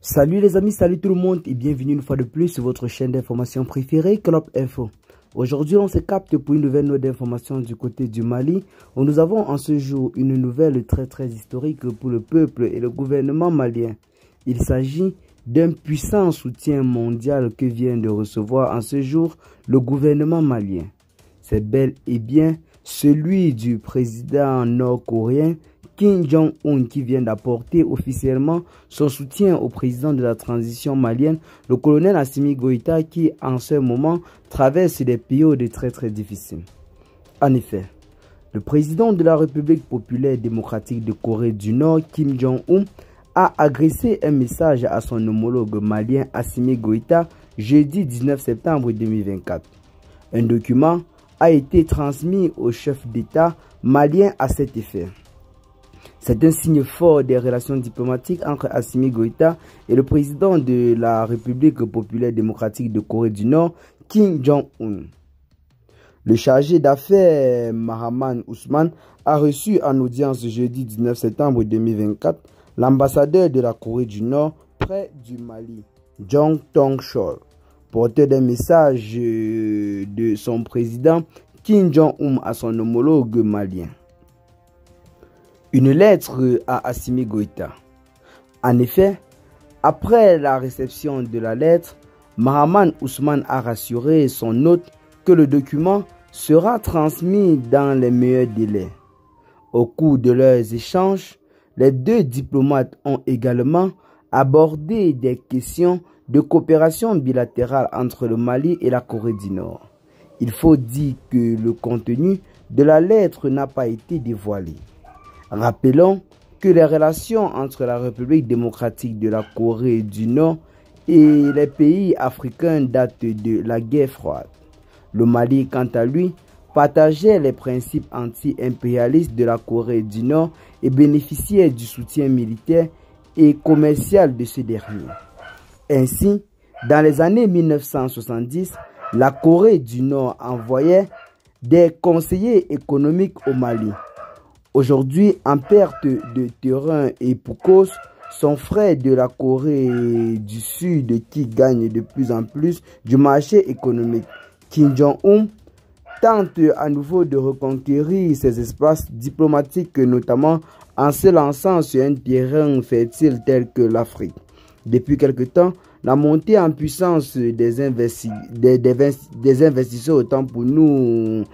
Salut les amis, salut tout le monde et bienvenue une fois de plus sur votre chaîne d'information préférée, Club Info. Aujourd'hui, on se capte pour une nouvelle note d'information du côté du Mali, où nous avons en ce jour une nouvelle très historique pour le peuple et le gouvernement malien. Il s'agit d'un puissant soutien mondial que vient de recevoir en ce jour le gouvernement malien. C'est bel et bien celui du président nord-coréen Kim Jong-un qui vient d'apporter officiellement son soutien au président de la transition malienne, le colonel Assimi Goïta, qui en ce moment traverse des périodes très difficiles. En effet, le président de la République populaire démocratique de Corée du Nord, Kim Jong-un, a adressé un message à son homologue malien Assimi Goïta jeudi 19 septembre 2024. Un document a été transmis au chef d'État malien à cet effet. C'est un signe fort des relations diplomatiques entre Assimi Goïta et le président de la République populaire démocratique de Corée du Nord, Kim Jong-un. Le chargé d'affaires Mahaman Ousmane a reçu en audience jeudi 19 septembre 2024 l'ambassadeur de la Corée du Nord près du Mali, Jong Tong-chol, porteur d'un message de son président Kim Jong-un à son homologue malien. Une lettre à Assimi Goïta. En effet, après la réception de la lettre, Mahaman Ousmane a rassuré son hôte que le document sera transmis dans les meilleurs délais. Au cours de leurs échanges, les deux diplomates ont également abordé des questions de coopération bilatérale entre le Mali et la Corée du Nord. Il faut dire que le contenu de la lettre n'a pas été dévoilé. Rappelons que les relations entre la République démocratique de la Corée du Nord et les pays africains datent de la guerre froide. Le Mali, quant à lui, partageait les principes anti-impérialistes de la Corée du Nord et bénéficiait du soutien militaire et commercial de ce dernier. Ainsi, dans les années 1970, la Corée du Nord envoyait des conseillers économiques au Mali. Aujourd'hui, en perte de terrain et pour cause, son frère de la Corée du Sud qui gagne de plus en plus du marché économique, Kim Jong-un, tente à nouveau de reconquérir ses espaces diplomatiques, notamment en se lançant sur un terrain fertile tel que l'Afrique. Depuis quelque temps, la montée en puissance des investisseurs, autant pour nous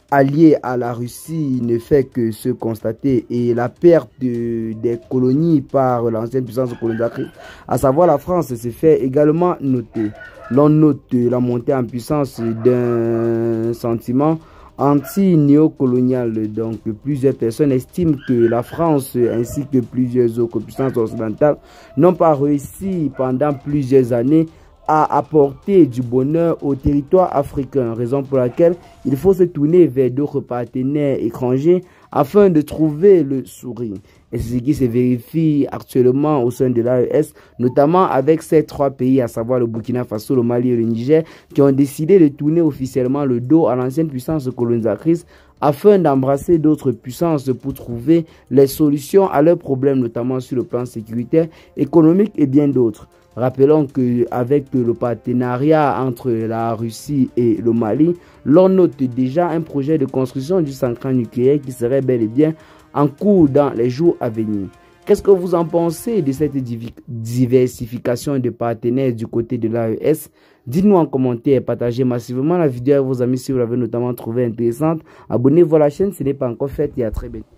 alliés à la Russie, ne fait que se constater, et la perte des colonies par l'ancienne puissance colonisatrice, à savoir la France, se fait également noter. L'on note la montée en puissance d'un sentiment anti-néocolonial. Donc plusieurs personnes estiment que la France ainsi que plusieurs autres puissances occidentales n'ont pas réussi pendant plusieurs années à apporter du bonheur au territoire africain, raison pour laquelle il faut se tourner vers d'autres partenaires étrangers afin de trouver le sourire. Et c'est ce qui se vérifie actuellement au sein de l'AES, notamment avec ces trois pays, à savoir le Burkina Faso, le Mali et le Niger, qui ont décidé de tourner officiellement le dos à l'ancienne puissance colonisatrice afin d'embrasser d'autres puissances pour trouver les solutions à leurs problèmes, notamment sur le plan sécuritaire, économique et bien d'autres. Rappelons qu'avec le partenariat entre la Russie et le Mali, l'on note déjà un projet de construction du centrale nucléaire qui serait bel et bien en cours dans les jours à venir. Qu'est-ce que vous en pensez de cette diversification de partenaires du côté de l'AES? Dites-nous en commentaire, partagez massivement la vidéo à vos amis si vous l'avez notamment trouvée intéressante. Abonnez-vous à la chaîne si ce n'est pas encore fait et à très bientôt.